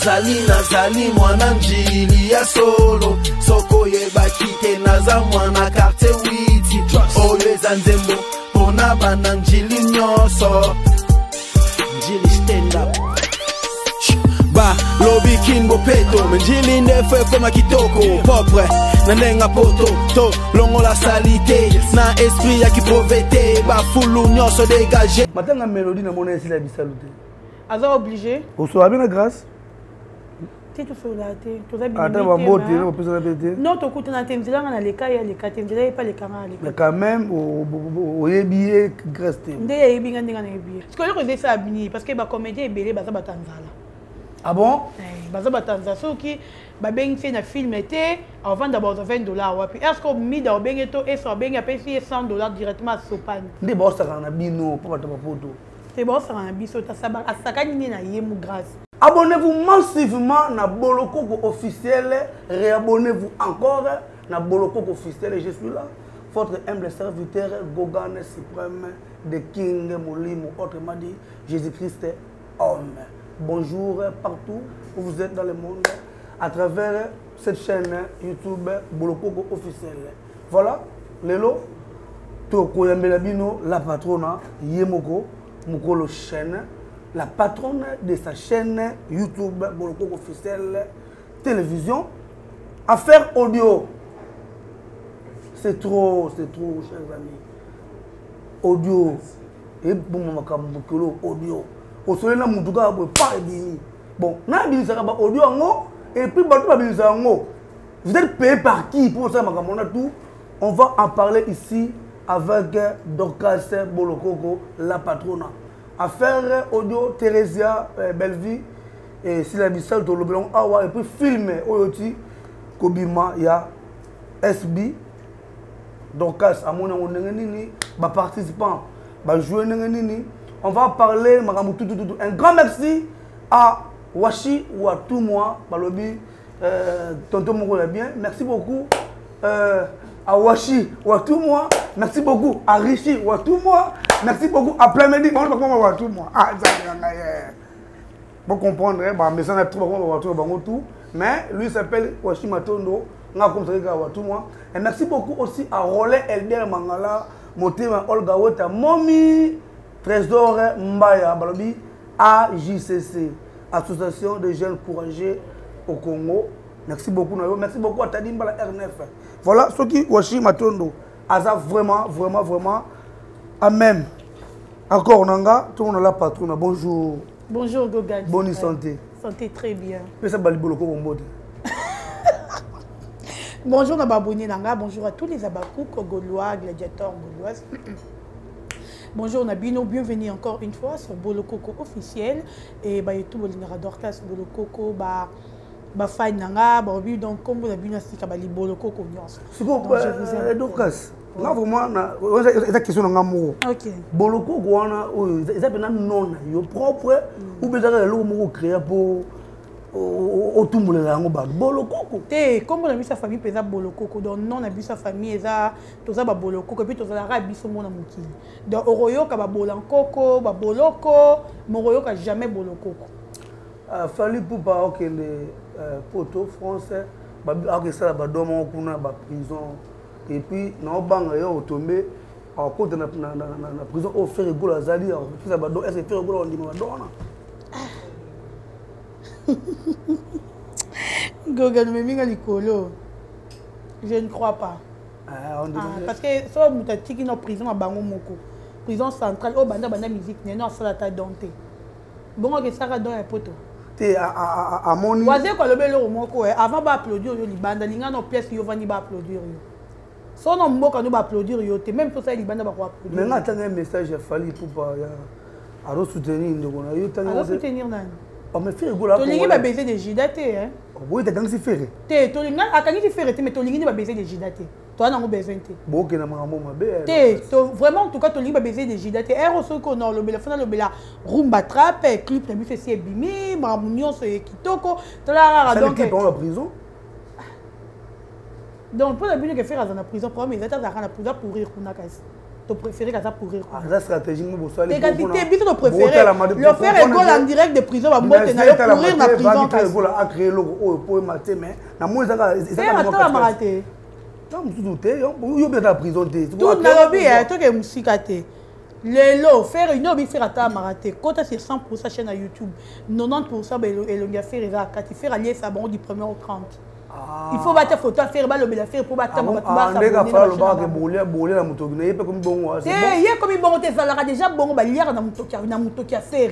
nazali mwana njili ya solo soko yebaki te naza mwana karte witi oyo eza nzembo pona bana njili nyonso njili stand up ba lobi kingo peto njili ndefu koma kitoko propre na nenga poto to longo la salité na esprit ya kipovete ba fulu nyonso dégagé matanga mélodie na mona esila bisaluté aza obligé au soir bien grâce ti to solate to za bien attends ba mbote na pesa na pété non to kutana temzela na leka ya leka temzela pas les kanga leka mais quand même au yebié grâce te nde yebi nga ndinga na yebi parce que yo ça abini parce que ba comédien ebele baza batanzala ah bon baza batanzala soki babengi fait na film était avant d'abord $20 wapi est-ce que mida obenge to est-ce obenge apesi $100 directement à Sopane nde ba osaka na bino pour bato bapoto c'est bon ça na biso ta saba asakani ni na yemu grâce. Abonnez-vous massivement na Bolokoko officiel, réabonnez-vous encore na Bolokoko officiel et je suis là votre humble serviteur Gogan suprême de King Molimo autrement dit Jésus-Christ est homme. Bonjour partout où vous êtes dans le monde à travers cette chaîne YouTube Bolokoko officiel. Voilà, Lelo, Toko Yambelabino, la patronne Yemoko, Mukolo chaîne, la patronne de sa chaîne YouTube Bolokoko officiel télévision. Affaire audio. C'est trop, chers amis. Audio. Et bon, audio. Au soleil, là, mon pas ebini. Bon, na ebini ça va audio en et puis bateau ebini ça en. Vous êtes payé par qui pour ça, ma tout? On va en parler ici avec Dorcas Bolokoko, la patronne. Affaire audio Theresia Bellevue et Sila Bissal to Lobelong Awa et puis film Oyoti Kobima ya SB Dorcas amona nini ba participants ba jouer nini on va parler un grand merci à Washi Watumwa balobi tonton Moko bien merci beaucoup à Washi Watumwa merci beaucoup à Rishi Watumwa merci beaucoup à Plamedi Watumwa ah pour comprendre mais ça n'a tout mais lui s'appelle Washi Matondo Watumwa et merci beaucoup aussi à Rolé Elder Mangala Motema Olga Wota Momi Trésor Mbaya balobi AJCC Association des jeunes courageux au Congo. Merci beaucoup à Tadimba la R9. Voilà ce qui Washi Matondo Aza vraiment amen. Encore Nanga, tout le monde la patronne. Bonjour. Bonjour Gogan. Bonne santé. Santé très bien. Bonjour Nababoni Nanga, bonjour à tous les Abakouk, Gaulois, gladiateurs gauloises. Bonjour Nabino, bienvenue encore une fois sur Bolokoko officiel et tout le Dorcas Bolokoko fan nanga donc comme vous avez vu c'est kabali Bolokoko nyonso. Je vous aime. Dorcas. Là vraiment na question nga mo. OK. Bolokoko wana eza pena non yo propre ou bezaka lo mo créer pour otumbulela yango ba Bolokoko. Te comme on a vu sa famille pesa Bolokoko donc non a vu sa famille eza toza ba Bolokoko puis toza la biso mona mokili. Donc oroyoka ba Bolankoko ba Boloko moroyoka jamais Bolokoko. Fallu pour pas que les poteaux français ba ça ba domo kuna ba prison et puis na banga yo tombé à côté na prison au faire rigolo azali ça ba do est faire rigolo on dit ma dona Gogan meminga likolo. Je ne crois pas. Parce que so mutatiki na prison à bango moko. Prison centrale au banda musique non ça ta donté. Bon que ça don un poto. Te à mon Waze ko lobelo moko avant ba applaudir yo libanda linga no pièce yo vani ba applaudir yo. So no mboka no ba applaudir yo te même pour ça libanda ba ko applaudir. Mais là un message fallu pour pas à soutenir ndeko na yo tanga soutenir nan. On me fait rigoler. Tolingi ba baiser des jidaté hein. Oui, t'as gagné faire. Te tolinga akangi faire te mais tolingi ba baiser des jidaté. Toi na ngo besoin te. Bon que na maman mabe. Te vraiment en tout cas tolingi ba baiser des jidaté. Ero so ko no lobela fana lobela rumba trap clip na biso si bimi mamunyo so kitoko. Tola donc dans la prison. Donc pour la bine que faire dans la prison pour mais états dans la prison pour rire kuna kasi. tu préféré ça pour rire. Ça stratégie moi ça les. Égalité, biso tu préféré. Le faire école en direct de prison va monter na pour rire na prison. École a créé le pour mater mais na moi ça ça maraté. Non, tout te yo bien la prison te. Tout na lobby to que musique te. Lelo faire une obi faire ata maraté. Quand c'est 100% chaîne à YouTube, 90% elonga faire eza kati faire aller ça bon du 1er au 30. Il faut battre photo faire ba lobela faire pour battre ba ça. Ndeka fa lo ba ke bolé na mutoki na yepe comme bongo. Ye comme bongo te ça déjà bongo ba lière na mutoki a faire.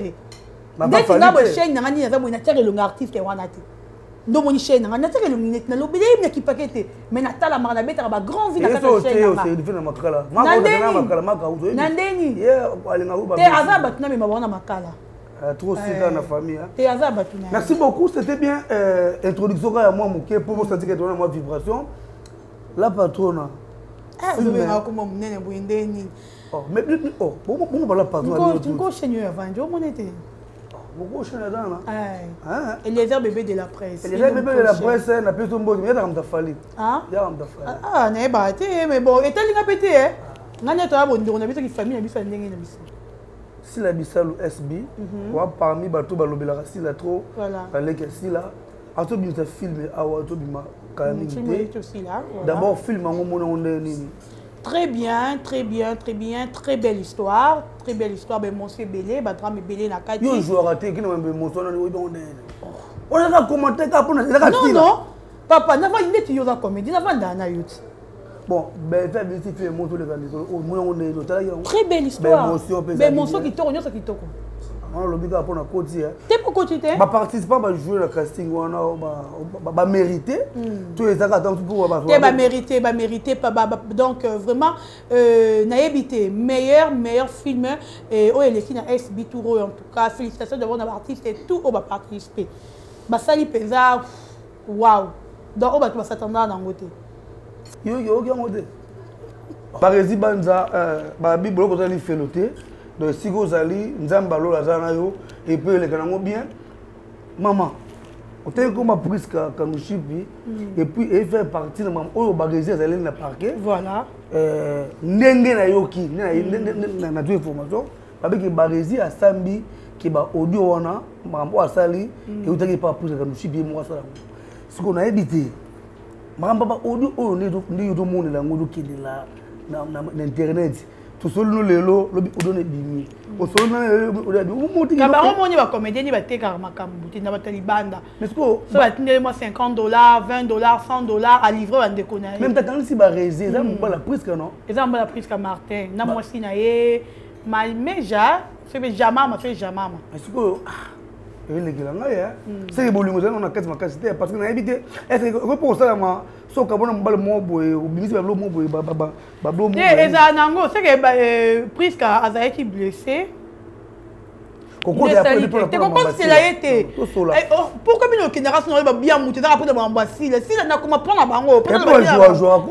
Dès que na ba chaîne na ngani na bo na tere longa artiste wana te. Ndo moni chaîne na tere longa na lobela na ki pakete mais na tala mara na beta ba grand vie na kata chaîne na. C'est na makala. Makala makala. Nandeni. Ye alinga uba. Te azaba tuna me mabona makala. Trop dans la famille. Merci beaucoup, c'était bien. Introduction à moi, pour vous sentir que tu as une vibration. La patronne. Mais bon, la patronne. Et les herbes bébés de la presse. Les herbes bébés de la presse, on a plus de mots. Il y a un fallu. Ah, n'est pas mais bon, et tel qu'il a pété, on a vu que famille a vu ça. Si la bisalo SB, parmi bateau balobela si la trop, fallait que si là, à tout bien film à tout bien calamité. D'abord film en moment Très bien, très bien, très bien, très belle histoire, ben monsieur Belé, drame Belé na kati. Yo joueur raté qui n'a même monson on a commenté pour non, papa, n'a pas une tu yoga comédie, n'a pas d'ana youth. Bon, ben fait visiter le moto de Gandhi. Très belle histoire. Ben mon qui tourne, ça qui tourne. On le biga pour na côté. T'es pour côté. Ba participant ba jouer le casting on a ba mérité. Tous les acteurs pour ba. Ba mérité donc vraiment naïbité meilleur film et oh les qui na SB Touro en tout cas félicitations d'avoir un artiste et tout au ba participer. Ba sali pesa waouh. Donc on va s'attendre dans côté. Yo ngode barezi banza ba bibolo ko zali feloté donc si ko zali nzamba lo la zana yo et puis le kanango bien maman on t'a comme prise kanuchipi et puis et faire partie de maman o barezi zali na parquet voilà ndenge na yoki na deux informations avec barezi a sambi qui ba audio wana mambo asali et utaki pas prise kanuchipi mo sala ce qu'on a évité Maramba audio o ndi yuto monde la ngodo kelela na internet to solo lelo lobi odone bimi o solo na odabi umuti ka ba omoni ba comédien ni ba teka makambu ti na ba talibanda mais ko so ba tindele moi $50 $20 $100 à livrer ba ndekona même ta quand si ba réser ça mo la presque non ça mo la presque Martin na moi si na ye mais ja c'est jamais ma fait jamais mais ko les gars c'est que bolingo on a quasiment capacité parce que na évité est-ce que pour ça ma so ka bona mbala mo boye obimisi ba mo boye ba mo eza nango c'est que presque azaiki blessé Koko de après c'est la été pourquoi bino génération ba bien muté après de bambasi si la na comment prendre bango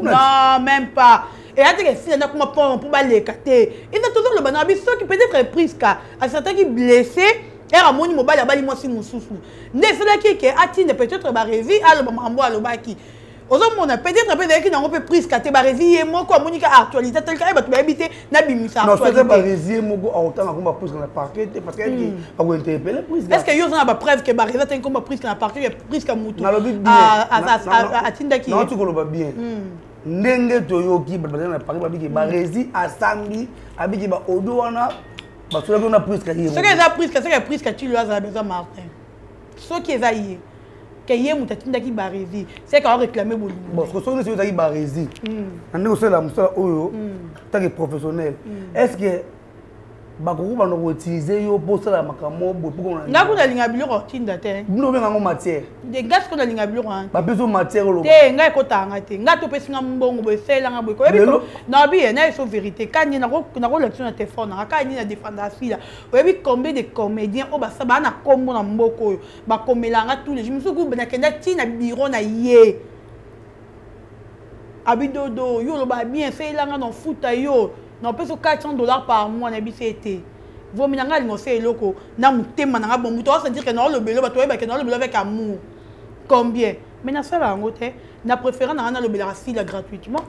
non même pas et à dire que si na comment prendre pour ba lekate il a toujours le banabi ceux qui peut-être presque à certains qui blessé era moni mobali abali mwasi mususu ndesela kike atine peut-être ba revi alo mambo alo baki ozomona peut-être peut-être nango pe prise kate ba revi ye moko amonika actualité tel ka ba tu habiter na bimisa actualité non c'est ba revi moko autant na komba prise na parquet parce que ba ko interpeller prise est-ce que yo na ba preuve que ba revi ten komba prise na parquet prise ka mutu atinda ki non tu ko lo ba bien ndenge toyoki ba na parquet ba biki ba revi asambi abiki ba odo wana parce que on a pris que ce que ça pris que tu lui as besoin Martin ce qui est aillé que hier mutatinda ki barezi c'est qu'on réclamer bolingo bon ce que c'est qui barezi ande ko la musala oyo tant que professionnel est-ce que bakoko ba no utiliser yo pour ça la makamo pour qu'on nga kuna linga biloko tinda te bino benga ngo matière de gas ko na linga biloko an ba besoin matière lo te nga ko tanga te nga to pesinga mbongo bo sela nga bo ko ebi na bi na so vérité kani na ko lection na téléphone na kani na défendre asila ebi combien de comédiens o ba saba na kombo na mboko yo ba komelanga tous les jours musuku na kenda tina bureau na ye abidodo yo lo ba bien sela nga no futa yo non peut $400 par mois na bisete vous minanga lingo c'est loko na mutema na bon muto sentir que non le belo ba toi ba que non le belo avec amour combien mais na ça bango te na préférant na le belo asile gratuitement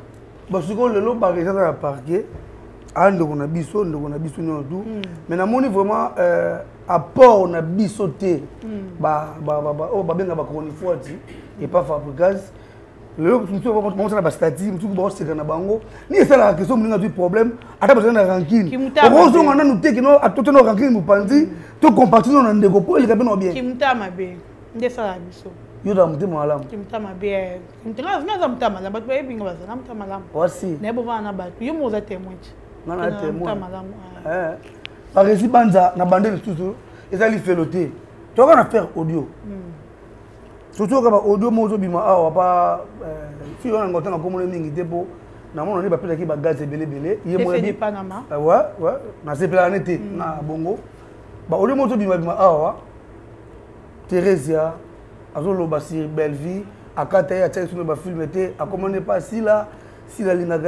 parce que le lo ba réserve à parquet ndeko na biso nyonso tout mais namoni vraiment apport na biso te babenga bachronifoiti et pas fabricage lelo mutu na bastati mutu baoseka na bango ni esalaka question moninga tui problème ata bazali na rankine okozonga nanu te kino atote na rankine mopanzi to compartir na ndeko po eleka bino bien kimuta mabe nde sala biso yo da mutema malamu kimuta mabe kimutanga muta malamu bato bayebinga bazala muta malamu wasi na yebo na bato yo moza témoin ngana témoin paresi banza na bande lisusu ezali felo te toka na faire audio surtout quand audio mozo bima awa pa si on a ngotanga komona mingi te po na mona ni ba pela ki ba gaz belé yemo di Panama ouais na se pela nete na bongo ba audio mozo bima awa Theresia azolo ba si belle vie akata ya tsa sur ba film te a commandé pas si la linga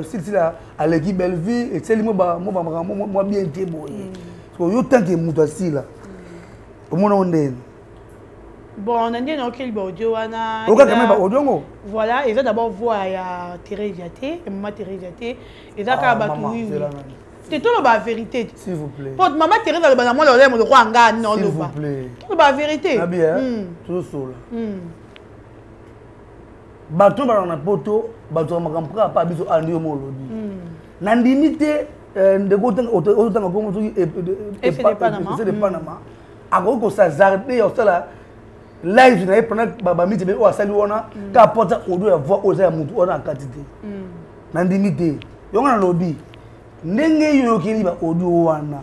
si la à l'équipe belle vie et c'est mo ba bien te boye so yo tant que muta si la o mona onde. Bon, on a dit qu'il y a audio. Voilà, ils ont d'abord vu à Thérèse Yaté, maman Thérèse Yaté. Ils ont dit c'est tout la vérité. S'il vous plaît. Pour maman Thérèse, elle a dit le roi Anga, non, s'il vous plaît. Tout la vérité. Tout seul. Bateau dans poto, bateau makampra pas biso andi molodi. Nandimité de côté autant comme et de Panama. Agoko ça zarder au cela. Live na epana baba miti be o asali wona ka porta odo ya voix o za mutu ona quantité na ndimite yonga na lobby ndenge yo kili ba odo wana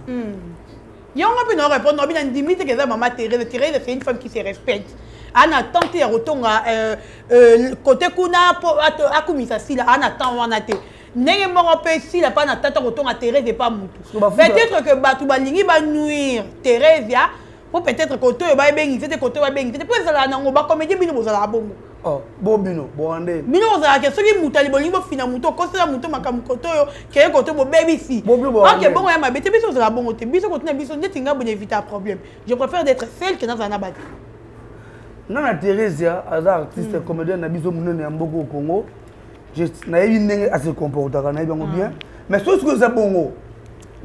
yonga pe no répondre no bi na ndimite que ça maman Thérèse c'est une femme qui se respecte ana tenté ya rotonga côté kuna akumisa sila ana tant wana te ndenge moko pe sila pa na tata rotonga Thérèse pas mutu peut-être que batu balingi ba nuire Thérèse ya ou peut-être côté ba bengi c'était côté ba bengi c'était pour ça na ngoba comédie bino bozala bongo oh bo bino bo ande bino bozala ke soki mutali bolingo fina muto kosela muto makamu côté yo ke côté bo baby si OK bongo ya mabete biso bozala bongo te biso côté na biso netinga bon éviter un problème je préfère d'être celle qui dans un abat nana Theresia aza artiste comédienne na biso munene ya mboko au Congo je na yebi ndenge a se comporter na yebi ngo bien mais ce que ça bongo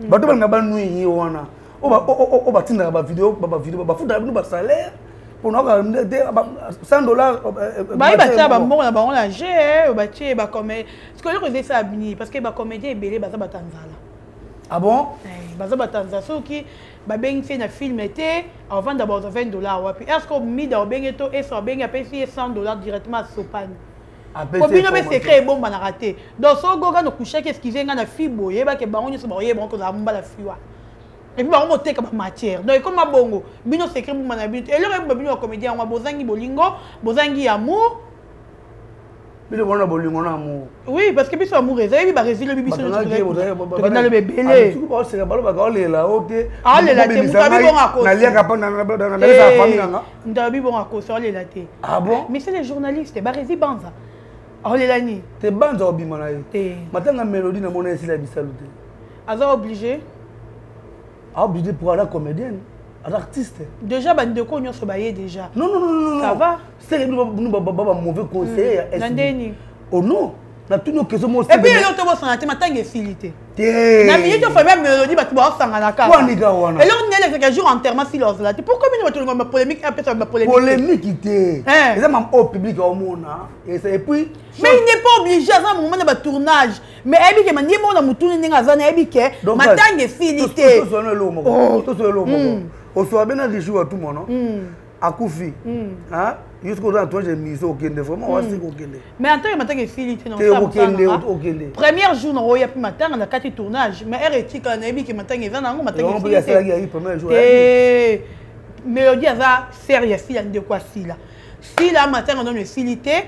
bato ba ngaba nui wana on va tirer la vidéo, on foutre un salaire pour nous $100. Bah il va tirer bon là, on la gère, on va tirer bah comme ce que je faisais ça abini parce que bah comédien belé bah ça batanzala. Ah bon? Bah ça batanzala so qui bah ben fait un film été avant d'abord $20 ouais puis est-ce qu'on mis dans ben et tout et ça ben a payé $100 directement à Sopan. Pour bien le secret bon bah raté. Donc so goga no coucher qu'est-ce qu'ils nga na fibo yeba ke bah on se boyer bon que ça mba la fiwa. Et puis on monte comme matière donc comme bongo bino secret mo na bino et le bino comédien on bozangi bolingo bozangi amour bino bona bolingo na amour oui parce que biso amour ezali ba résil biso to na le bébé tu ba seka balo ba ka olela ote olela te mutabi bon akose na liaka pa na sa famille nga mutabi bon akose olela te ah bon mais c'est les journalistes ba résil banza olela ni te banza obima na ye matanga mélodie na mona esila bisalute aza obligé obligé pour la comédienne, l'artiste. Déjà, bande ko nyonso baye déjà. Non. Ça va? C'est nous mauvais conseil. Oh non. Na tout nos questions mo. Et puis l'autre to bossa na te matanga filité. Na minute fa même mélodie ba to ba sanga na ka. Kwa niga wana. Et l'autre nele que jour enterrement silence là. Pourquoi nous to ngoma polémique après ça polémique? Polémique té. Et ça même au public au mona. Et puis mais il n'est pas obligé à un moment de tournage. Mais ebi ke manie mo na mutuni ninga zana ebi ke matanga filité. Tout sur le lomo. Tout sur le lomo. Au soir bien de jour tout mon non. Akufi. Hein? Jusqu'au temps toi j'ai mis au Kende vraiment aussi au Kende. Mais en tant que matanga filité non ça. Au Kende. Premier jour no ya pi matanga na kati tournage mais eretika na ebi ke matanga zana ngo matanga filité. On peut y faire il premier jour. Et mélodie za sérieux si la de quoi si là. Si la matanga donne filité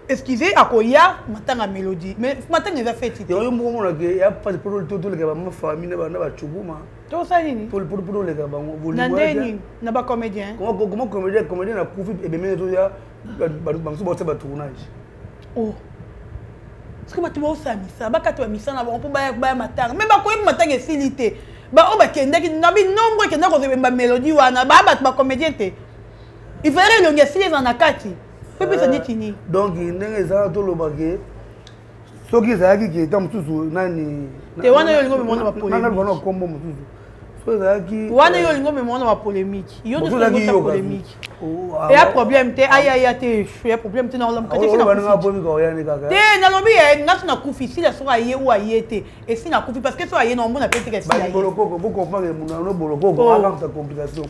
excusez à quoi il y a matanga mélodie mais matanga il va faire titre. Il y a pas de problème tout le gars ma famille na ba chubuma. Tout ça nini? Pour les gars ba Nandeni na ba comédien. Comment comédien na profit et bien tout ya ba so ba tournage. Oh. Parce que ba tu ba osamisa ba ka tu amisa na ba on peut ba matanga mais ba ko matanga filité. Ba o ba kende ki na bi nombre que na ko ba mélodie wana ba comédien te. Il fallait le ngesi les en akati. Donc, il y a des gens qui soki ezalaki ke ta mosusu nani te wana yo olingo memona bapolémique wana kombo mosusu soki ezalaki wana yo olingo memona bapolémique yo tosolingo polémique eya problème te ayaya te ya problème te te nalobi ye ngati nakufi sila soki aye ou aye te esi nakufi parce que so aye na omona pe teke bolokoko bocomprendre munano bolokoko akamta complication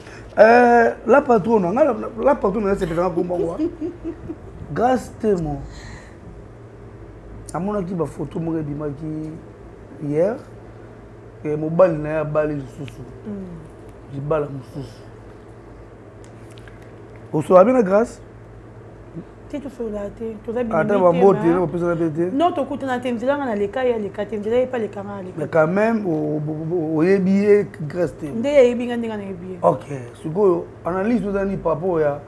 la patronne nasepesanga kombango grâce temo amonaki bafoto moko ebimaki hier mobali na ye abali lisusu libala mosusu osola bena grâce te tosola te toza bapesana pe te non tokutana te nzela nga na leka ye aleka te nzela ye pa leka nga aleka quand même oyebi ye grâce te nde yeyebi nga ndenge nayebi ye ok sikoyo analyse tozani papo ya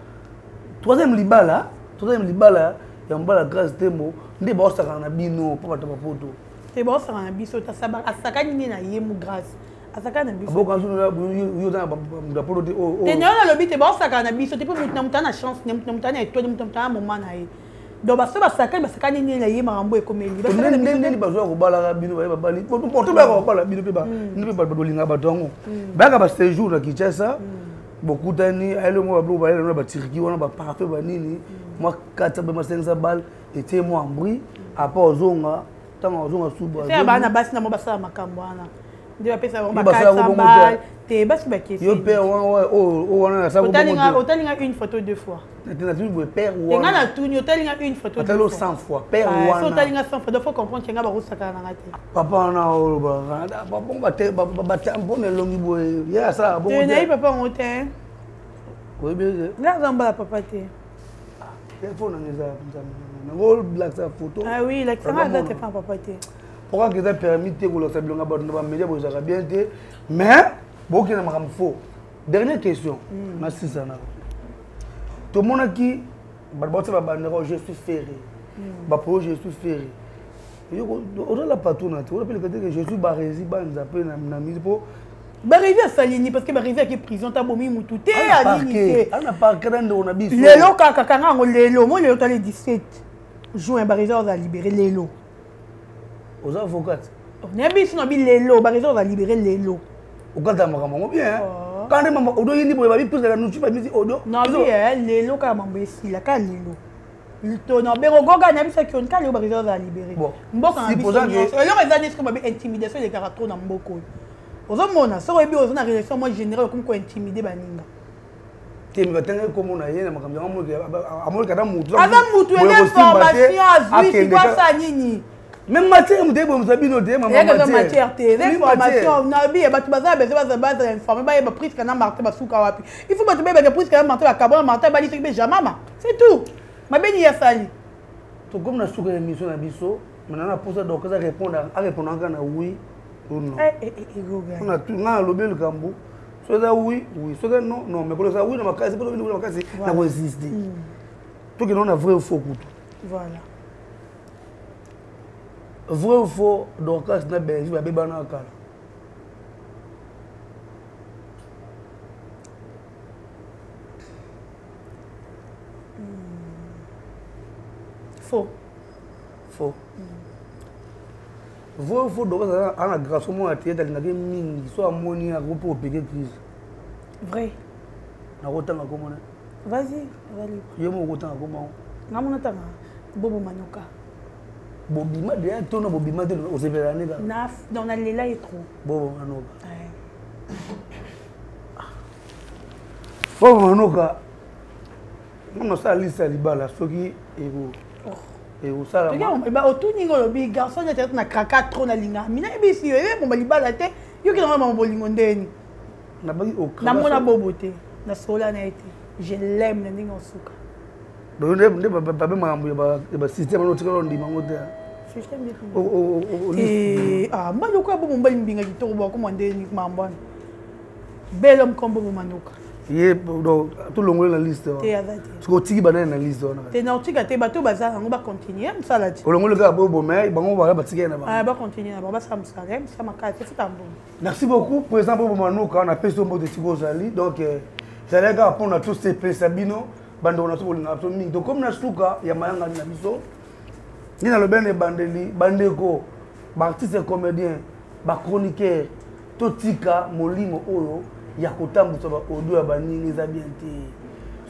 troisième libala ya mobala grâce tembo nde baosakana na bino mpo bato bapoto te baosakana na biso asakani nde na ye mu grâce asakana na biso te neo nalobi te baosakana na biso te mpo mutu na mutu ana chance mutu na mutu ana étoile mutu na mutu ana moma na ye donc baso basakani nde na ye makambo ekomeli ndeni bazwaka kobalaka bino baye babali porte bayaka kobala bino mpe balinga bato yango bayaka baséjour na kinshasa bokutani ayele mwa bablo bayele na batiriki wana baparfait banini mwa 4 mpe mwa 500 balle etie mwa ambri apa ozonga ntango ozonga suba te bana basi na mo basala makambo wana nde bapesa bango ba400 balle te basi bakesi yo père wana nasaka otalinga une photo deux fois natuni boye père wana nga na tuni otalinga une photo deux fois 100 fois père wana so otalinga 100 fois faut comprendre kenga bakosakana nanga te papa wana olobaka bampona elongi boye ye asala bongo te nayi papa ngo te oyebi nga azambala papa te telefone nanga eza nango lakisa photo oui lakisanga aza telefone papa te pourquoi que eza permis te kolakisa bilonga bato na bamédia boezaka bien te mais bokende makambo faux dernière question nasisana tomonaki bato baotia babandeko je suis ferré bapo je suis ferré ozala patona te olapeleka te que je suis barési banza mpe na misi mpo barési asalini parce que barési aki prison tabomi mutu te alini te ana parke na ndeko na biso lelo kaka kanga yango lelo mo lelo tali 17 juin barési oza libéré lelo oza avocate nayebi si nabi lelo barési oza libéré lelo okata makambo yango bien kande mama odo yindi boye babi prise na nutu bamisi odo nabi lelo kaka mambo esila kaka lelo tona berogoga na biso kioni kaka lelo barési oza libéré mboka na biso nyonso eloko eza nesi babi intimidation elekaka trop na mboka oyo ozomona soko oyebi oza na relation mwa général okomi kointimide baninga te mi batenge komona ye na makambo yango amoleka na mutu aza mutu eza information azwi sikwasa nini même matière mutu ebomisa bino te matière te eza information nabi bato bazala beze bazala informe bayeba priske na martin basuka wapi il faut bato bayebaka priske na martin bakabona martin bali soki mpe jamama c'est tout mabeni ye asali tokomi na suka ya émission na biso maintenant na posa donc eza arépondre anga na oui ou non nga alobi likambo so eza oui soki non mais kolosa oui na makasi mpo lobi na makasi na koinsiste tokende wana vrai ou faux kutu voilà vrai ou faux Dorcas na Belgique babebana kala faux vrai ou faux Dorcas ana grâce mo na théâtre alingaki mingi so amoni akopo opeke crise vrai nakotanga komona vas-y vali yo mo okotanga komao ngamona tanga bobo manoka bobima deya tona bobima te osepela ne kaka non nalela ye trop bobo manoka bobo manoka nanosala liste ya libala soki ekosala otuninga olobi garçon nete na kraka trop na linga mina ebisi yo ebe bomba libala te yoki nango mama bolingo ndeni namona bobo te nasola na ye te je l'aime na ndenge osuka nde babe makambo ya basystème anotikala ondima ngo te mbali okoya bobo mbali mbinga kitoko bakoma ndeni mambo wana belo mkombo bomanuka ye tolongole na liste soki otiki banani na liste wana te naotika te bato baza yango bacontinue mosala te olongole kaka bobo mais bango batikali na bango bacontinue na bango basala mosala mosala makasi efuta mbongo merci beaucoup président bobo manuka wana apesi yo mbote esika ozali donc ezalaki kaka mpona tosepelisa bino bandeko na so bolinga biso mingi donc comme na suka ya mayangani na biso ni na le ben bandeli bandeko ba artiste comédien ba chroniqueur totika molimo oyo ya kotambusa ba audio ya baninga eza bien te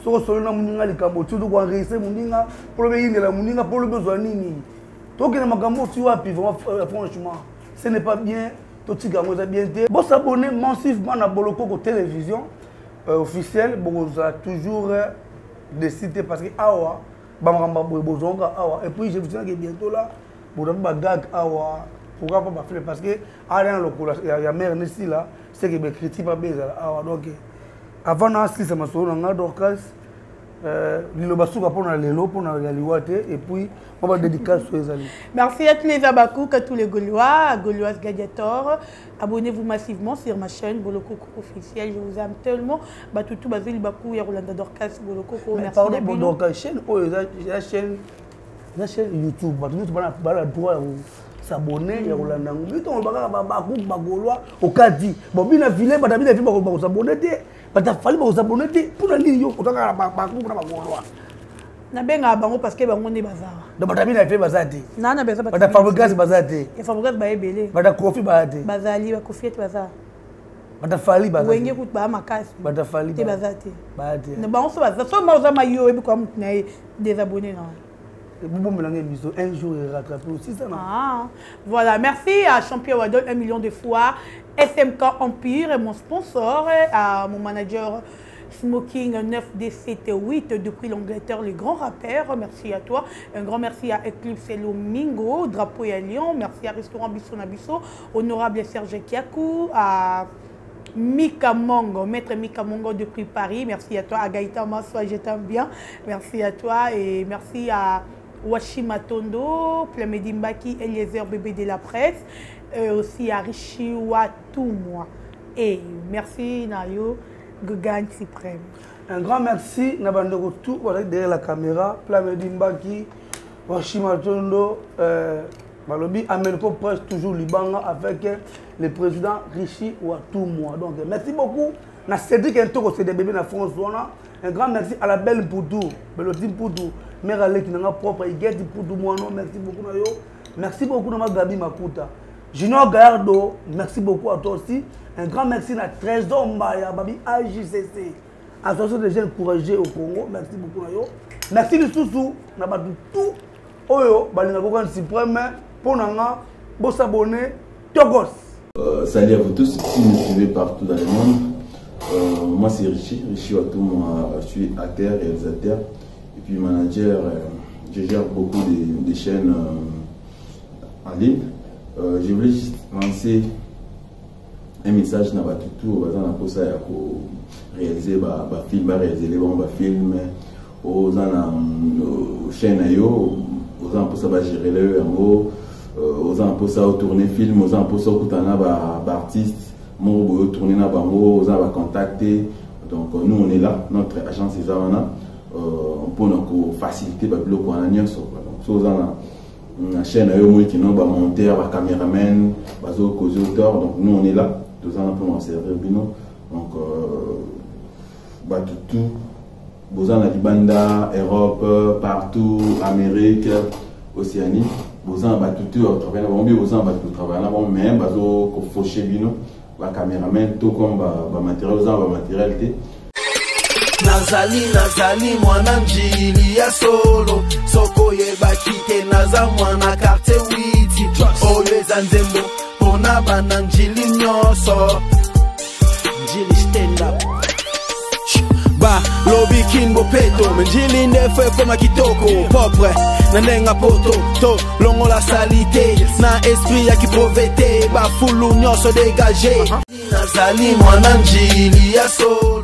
soko solo na muninga likambo tudu kwa enregistrer muninga polobe yindela muninga polobe zwa nini tokena makambo tu wapi franchement ce n'est pas bien totika ngo eza bien te bon s'abonner massivement na Bolokoko télévision officielle bon ça toujours décidé parce que awa bamramba bozonga awa et puis je vous dis que bientôt là pour ba gag awa pourquoi pas faire parce que rien il y a mère ici là c'est que critique pas beza awa donc avant na si ça masolo nga Dorcas lilo basuka pona lelo pona liwate et puis on va dédicace sur les amis. Merci à tous les Abakouk, à tous les Gaulois, Gauloises Gladiators. Abonnez-vous massivement sur ma chaîne Bolokoko officielle. Je vous aime tellement. Batoutou Bazili Bakou et Rolanda Dorcas Bolokoko. Merci. Pardon, bon donc chaîne la chaîne YouTube. Batoutou bala droit s'abonner ya Rolanda. Bito on baka Bakou Bagolois au Kadi. Bon bina filé batabina filé bako s'abonner té. Batafali bako s'abonner té pour la ligne yo otaka Bakou na Bagolois. Nabenga bango parce que bango ne bazara. Donc batabina fait bazati. Nana beza batabina. Bata fabrikas bazati. Et fabrikas ba ebele. Bata kofi bazati. Bazali ba kofi et bazara. Bata fali bazati. Wenge kut ba makasi. Bata fali bazati. Bazati. Ne bango so bazati. So ma ozama yo ebi kwa mutna des abonnés na. Boubou Melange Biso, un jour il rattrape aussi ça. Ah, voilà, merci à Champion Wadon 1 million de fois, SMK Empire, mon sponsor, à mon manager Smoking 9D78 depuis l'Angleterre, le grand rappeur, merci à toi. Un grand merci à Eclipse Lomingo, Drapeau et à Lyon, merci à Restaurant Bisso Nabisso, honorable Serge Kiakou, à Mika Mongo, maître Mika Mongo depuis Paris, merci à toi, à Gaïta Massoua, je t'aime bien, merci à toi et merci à Washima Tondo, Plamedi Mbaki, Eliezer Bébé de la presse, aussi à Rishi Watumwa. Et merci Nayo, Gogan Suprême. Un grand merci, Nabandoko tout, derrière la caméra, Plamedi Mbaki, Washima Tondo, Balobi, Amelko Presse, toujours Liban avec le président Rishi Watumwa. Donc merci beaucoup. Na Cédric Ntoko, c'est des bébés na France. Un grand merci à la belle Poudou, Belotine Poudou. Mère Alec qui n'a propre, il guette pour tout moi. Merci beaucoup, Nayo. Merci beaucoup, Nama Gabi Makuta. Junior Gardo, merci beaucoup à toi aussi. Un grand merci à Trésor Mbaya, Babi AJCC, Association des jeunes courageux au Congo. Merci beaucoup, Nayo. Merci de Soussou, Nabadou tout. Oyo, Balina Gogan Suprême, Ponanga, Boss abonné, Togos. Salut à vous tous, si vous me suivez partout dans le monde. Moi c'est Rishi Watumwa, je suis acteur, réalisateur. Et puis manager, je gère beaucoup de chaînes en ligne. Je voulais juste lancer un message dans Batoutou, pour ça, pour réaliser des films, réaliser les films, aux chaînes, aux gens pour ça, gérer les aux gens pour ça, tourner film, aux gens pour ça, artistes, pour tourner na bango, aux gens contacter. Donc nous on est là, notre agence est là. Pour nous faciliter le bloc en alliance. Donc, la chaîne qui nous a monté, les caméramans, les auteurs. Donc, nous on est là, tous ans pour nous servir. Donc, tout, besoin de Banda, Europe, partout, Amérique, Océanie. Besoin de tout, travailler là-bas, besoin de travailler là-bas, même, besoin de faucher bino, les caméramans, tout comme les matériels, les matériels. Nazali mwana njili ya solo soko yebaki te naza mwana karte witi oyo eza nzembo pona bana njili nyonso njili stand up ba lobi kinbo peto njili ndefe koma kitoko propre na nenga poto to longo la salite na esprit ya kipovete ba fulu nyonso dégagé nazali mwana njili ya solo